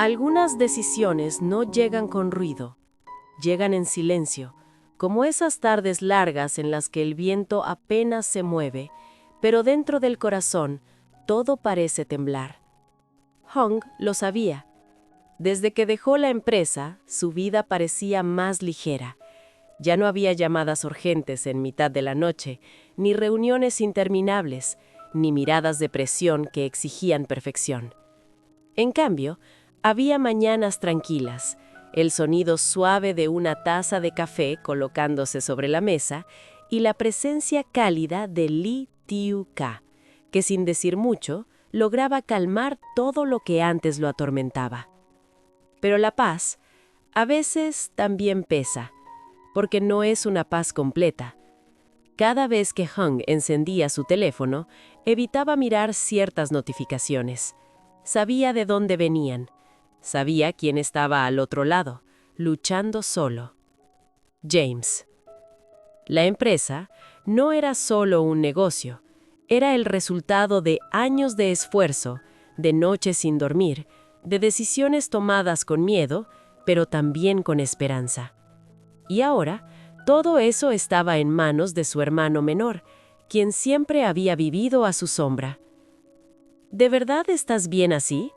Algunas decisiones no llegan con ruido, llegan en silencio, como esas tardes largas en las que el viento apenas se mueve, pero dentro del corazón todo parece temblar. Hong lo sabía. Desde que dejó la empresa, su vida parecía más ligera. Ya no había llamadas urgentes en mitad de la noche, ni reuniones interminables, ni miradas de presión que exigían perfección. En cambio, había mañanas tranquilas, el sonido suave de una taza de café colocándose sobre la mesa y la presencia cálida de Lee Tiu-ka, que sin decir mucho, lograba calmar todo lo que antes lo atormentaba. Pero la paz, a veces también pesa, porque no es una paz completa. Cada vez que Hong encendía su teléfono, evitaba mirar ciertas notificaciones. Sabía de dónde venían. Sabía quién estaba al otro lado, luchando solo. James. La empresa no era solo un negocio, era el resultado de años de esfuerzo, de noches sin dormir, de decisiones tomadas con miedo, pero también con esperanza. Y ahora, todo eso estaba en manos de su hermano menor, quien siempre había vivido a su sombra. ¿De verdad estás bien así?,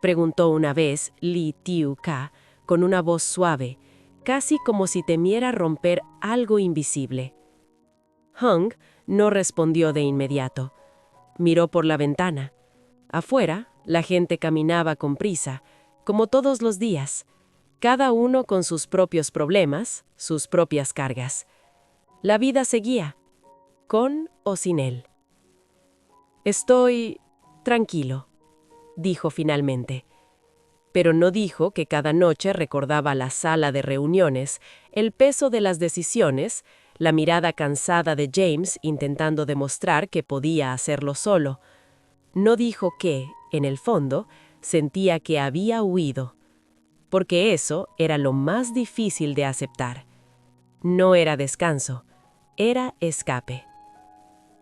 preguntó una vez Lee Tiu-ka con una voz suave, casi como si temiera romper algo invisible. Hong no respondió de inmediato. Miró por la ventana. Afuera, la gente caminaba con prisa, como todos los días, cada uno con sus propios problemas, sus propias cargas. La vida seguía, con o sin él. Estoy tranquilo, dijo finalmente. Pero no dijo que cada noche recordaba la sala de reuniones, el peso de las decisiones, la mirada cansada de James intentando demostrar que podía hacerlo solo. No dijo que, en el fondo, sentía que había huido, porque eso era lo más difícil de aceptar. No era descanso, era escape.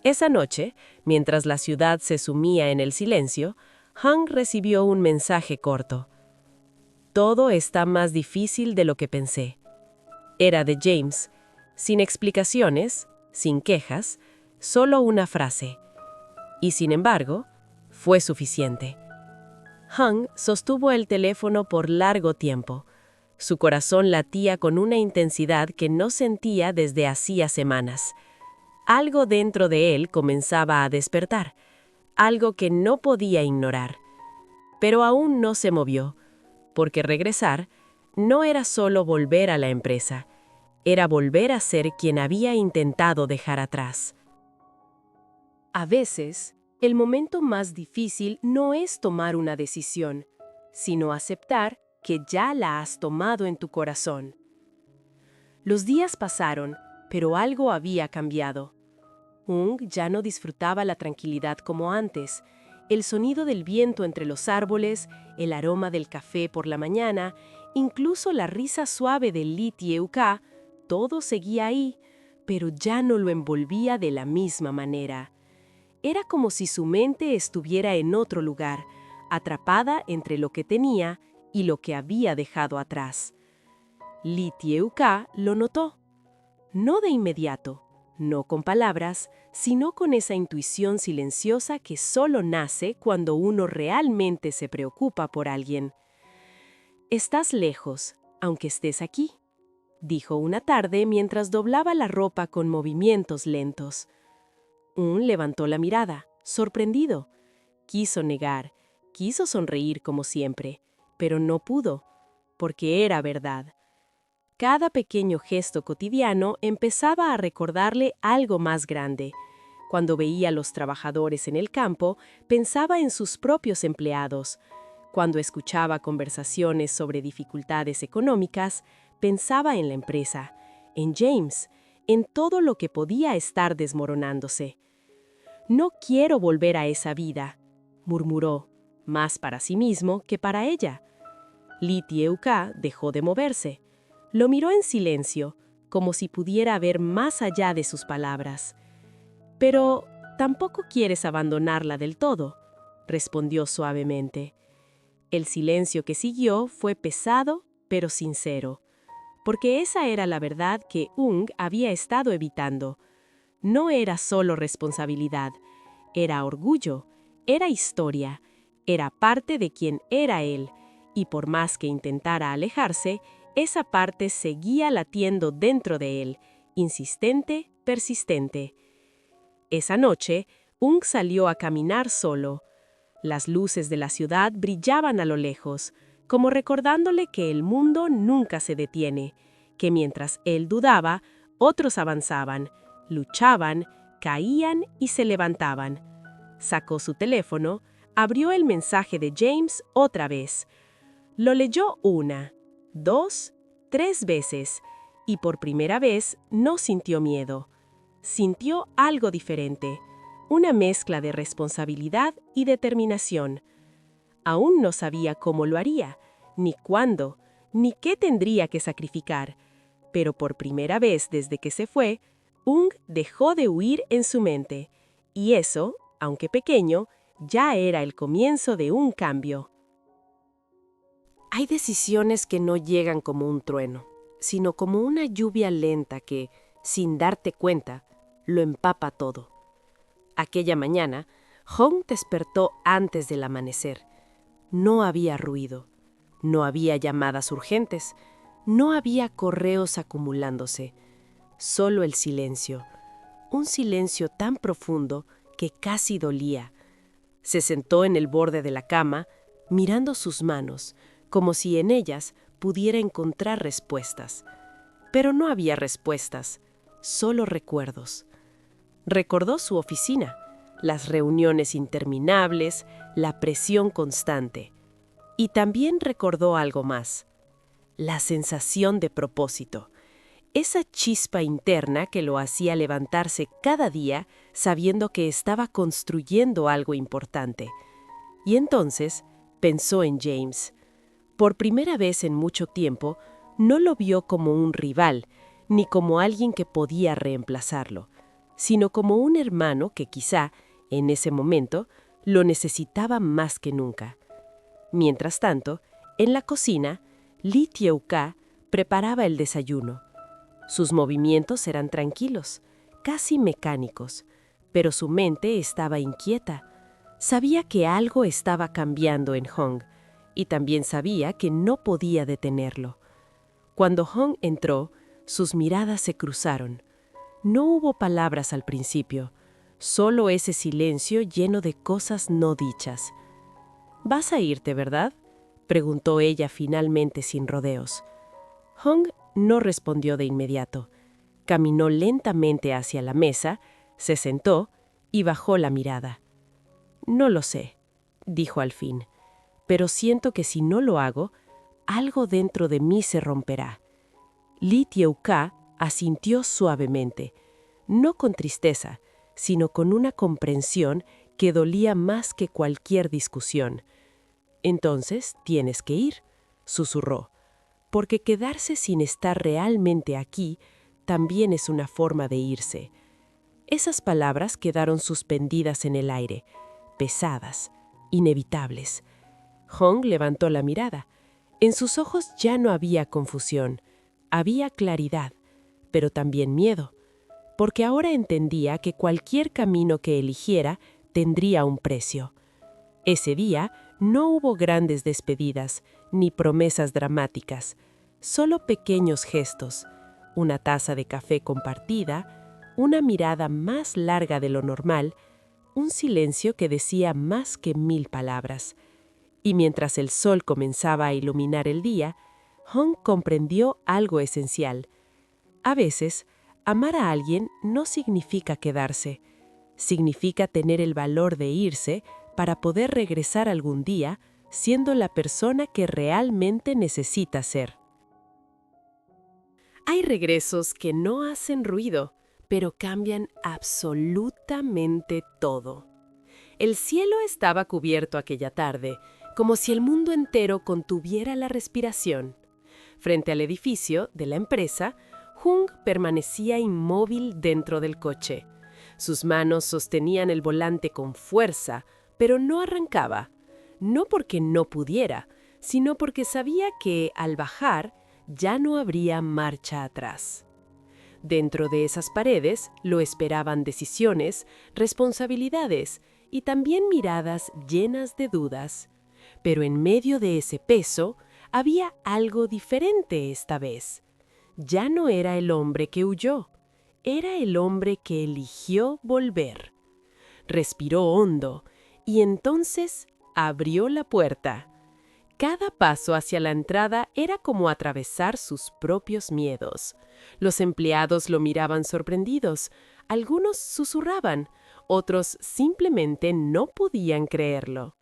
Esa noche, mientras la ciudad se sumía en el silencio, Hong recibió un mensaje corto. Todo está más difícil de lo que pensé. Era de James, sin explicaciones, sin quejas, solo una frase. Y sin embargo, fue suficiente. Hong sostuvo el teléfono por largo tiempo. Su corazón latía con una intensidad que no sentía desde hacía semanas. Algo dentro de él comenzaba a despertar, algo que no podía ignorar. Pero aún no se movió, porque regresar no era solo volver a la empresa, era volver a ser quien había intentado dejar atrás. A veces, el momento más difícil no es tomar una decisión, sino aceptar que ya la has tomado en tu corazón. Los días pasaron, pero algo había cambiado. Hong ya no disfrutaba la tranquilidad como antes. El sonido del viento entre los árboles, el aroma del café por la mañana, incluso la risa suave de Lee Tiu-ka, todo seguía ahí, pero ya no lo envolvía de la misma manera. Era como si su mente estuviera en otro lugar, atrapada entre lo que tenía y lo que había dejado atrás. Lee Tiu-ka lo notó. No de inmediato, no con palabras, sino con esa intuición silenciosa que solo nace cuando uno realmente se preocupa por alguien. «Estás lejos, aunque estés aquí», dijo una tarde mientras doblaba la ropa con movimientos lentos. Levantó la mirada, sorprendido. Quiso negar, quiso sonreír como siempre, pero no pudo, porque era verdad. Cada pequeño gesto cotidiano empezaba a recordarle algo más grande. Cuando veía a los trabajadores en el campo, pensaba en sus propios empleados. Cuando escuchaba conversaciones sobre dificultades económicas, pensaba en la empresa, en James, en todo lo que podía estar desmoronándose. «No quiero volver a esa vida», murmuró, más para sí mismo que para ella. Lee Tiu-ka dejó de moverse. Lo miró en silencio, como si pudiera ver más allá de sus palabras. «Pero tampoco quieres abandonarla del todo», respondió suavemente. El silencio que siguió fue pesado, pero sincero, porque esa era la verdad que Ung había estado evitando. No era solo responsabilidad, era orgullo, era historia, era parte de quien era él, y por más que intentara alejarse, esa parte seguía latiendo dentro de él, insistente, persistente. Esa noche, Ung salió a caminar solo. Las luces de la ciudad brillaban a lo lejos, como recordándole que el mundo nunca se detiene, que mientras él dudaba, otros avanzaban, luchaban, caían y se levantaban. Sacó su teléfono, abrió el mensaje de James otra vez. Lo leyó 1, 2, 3 veces, y por primera vez no sintió miedo. Sintió algo diferente, una mezcla de responsabilidad y determinación. Aún no sabía cómo lo haría, ni cuándo, ni qué tendría que sacrificar, pero por primera vez desde que se fue, Ung dejó de huir en su mente, y eso, aunque pequeño, ya era el comienzo de un cambio. Hay decisiones que no llegan como un trueno, sino como una lluvia lenta que, sin darte cuenta, lo empapa todo. Aquella mañana, Hong despertó antes del amanecer. No había ruido, no había llamadas urgentes, no había correos acumulándose, solo el silencio, un silencio tan profundo que casi dolía. Se sentó en el borde de la cama, mirando sus manos, como si en ellas pudiera encontrar respuestas. Pero no había respuestas, solo recuerdos. Recordó su oficina, las reuniones interminables, la presión constante. Y también recordó algo más, la sensación de propósito, esa chispa interna que lo hacía levantarse cada día sabiendo que estaba construyendo algo importante. Y entonces pensó en James. Por primera vez en mucho tiempo, no lo vio como un rival, ni como alguien que podía reemplazarlo, sino como un hermano que quizá, en ese momento, lo necesitaba más que nunca. Mientras tanto, en la cocina, Lee Tyeo-ka preparaba el desayuno. Sus movimientos eran tranquilos, casi mecánicos, pero su mente estaba inquieta. Sabía que algo estaba cambiando en Hong, y también sabía que no podía detenerlo. Cuando Hong entró, sus miradas se cruzaron. No hubo palabras al principio, solo ese silencio lleno de cosas no dichas. «¿Vas a irte, verdad?», preguntó ella finalmente sin rodeos. Hong no respondió de inmediato. Caminó lentamente hacia la mesa, se sentó y bajó la mirada. «No lo sé», dijo al fin, «pero siento que si no lo hago, algo dentro de mí se romperá». Lee Tyeo-ka asintió suavemente, no con tristeza, sino con una comprensión que dolía más que cualquier discusión. «Entonces tienes que ir», susurró, «porque quedarse sin estar realmente aquí también es una forma de irse». Esas palabras quedaron suspendidas en el aire, pesadas, inevitables. Hong levantó la mirada. En sus ojos ya no había confusión, había claridad, pero también miedo, porque ahora entendía que cualquier camino que eligiera tendría un precio. Ese día no hubo grandes despedidas, ni promesas dramáticas, solo pequeños gestos, una taza de café compartida, una mirada más larga de lo normal, un silencio que decía más que 1000 palabras. Y mientras el sol comenzaba a iluminar el día, Hong comprendió algo esencial. A veces, amar a alguien no significa quedarse, significa tener el valor de irse para poder regresar algún día siendo la persona que realmente necesita ser. Hay regresos que no hacen ruido, pero cambian absolutamente todo. El cielo estaba cubierto aquella tarde, como si el mundo entero contuviera la respiración. Frente al edificio de la empresa, Hung permanecía inmóvil dentro del coche. Sus manos sostenían el volante con fuerza, pero no arrancaba. no porque no pudiera, sino porque sabía que, al bajar, ya no habría marcha atrás. Dentro de esas paredes lo esperaban decisiones, responsabilidades y también miradas llenas de dudas. Pero en medio de ese peso había algo diferente esta vez. Ya no era el hombre que huyó, era el hombre que eligió volver. Respiró hondo y entonces abrió la puerta. Cada paso hacia la entrada era como atravesar sus propios miedos. Los empleados lo miraban sorprendidos, algunos susurraban, otros simplemente no podían creerlo.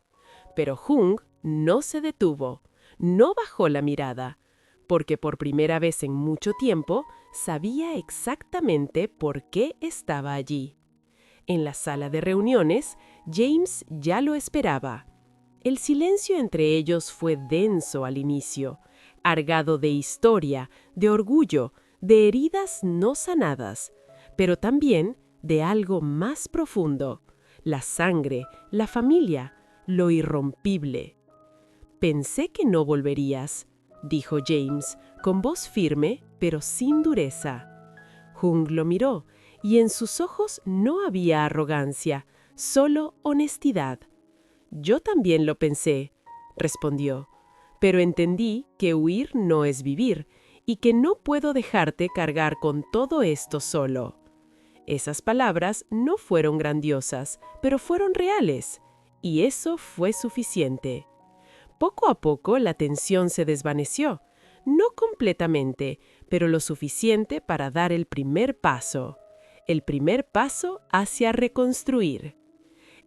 Pero Jung no se detuvo, no bajó la mirada, porque por primera vez en mucho tiempo sabía exactamente por qué estaba allí. En la sala de reuniones, James ya lo esperaba. El silencio entre ellos fue denso al inicio, cargado de historia, de orgullo, de heridas no sanadas, pero también de algo más profundo, la sangre, la familia, lo irrompible. «Pensé que no volverías», dijo James, con voz firme, pero sin dureza. Jung lo miró, y en sus ojos no había arrogancia, solo honestidad. «Yo también lo pensé», respondió, «pero entendí que huir no es vivir y que no puedo dejarte cargar con todo esto solo». Esas palabras no fueron grandiosas, pero fueron reales, y eso fue suficiente. Poco a poco la tensión se desvaneció, no completamente, pero lo suficiente para dar el primer paso hacia reconstruir.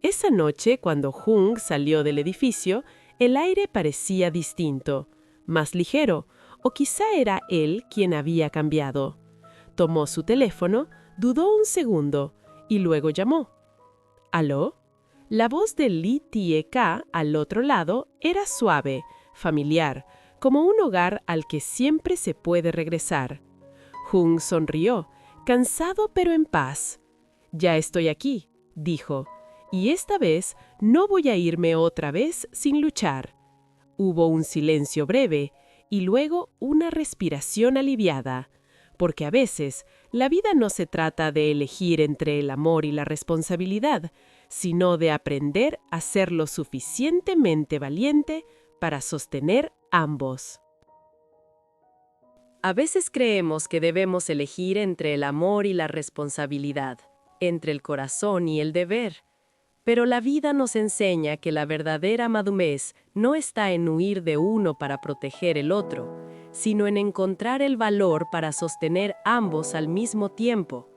Esa noche, cuando Jung salió del edificio, el aire parecía distinto, más ligero, o quizá era él quien había cambiado. Tomó su teléfono, dudó un segundo y luego llamó. ¿Aló? La voz de Lee Tie-ka al otro lado era suave, familiar, como un hogar al que siempre se puede regresar. Jung sonrió, cansado pero en paz. «Ya estoy aquí», dijo, «y esta vez no voy a irme otra vez sin luchar». Hubo un silencio breve y luego una respiración aliviada, porque a veces la vida no se trata de elegir entre el amor y la responsabilidad, sino de aprender a ser lo suficientemente valiente para sostener ambos. A veces creemos que debemos elegir entre el amor y la responsabilidad, entre el corazón y el deber. Pero la vida nos enseña que la verdadera madurez no está en huir de uno para proteger el otro, sino en encontrar el valor para sostener ambos al mismo tiempo.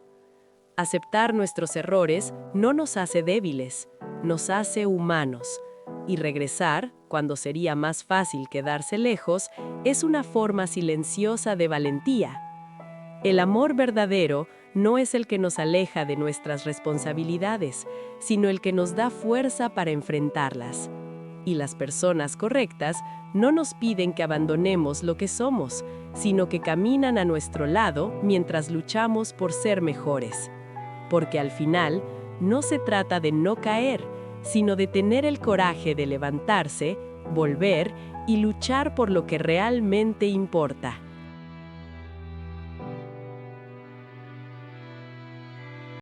Aceptar nuestros errores no nos hace débiles, nos hace humanos. Y regresar, cuando sería más fácil quedarse lejos, es una forma silenciosa de valentía. El amor verdadero no es el que nos aleja de nuestras responsabilidades, sino el que nos da fuerza para enfrentarlas. Y las personas correctas no nos piden que abandonemos lo que somos, sino que caminan a nuestro lado mientras luchamos por ser mejores. Porque al final, no se trata de no caer, sino de tener el coraje de levantarse, volver y luchar por lo que realmente importa.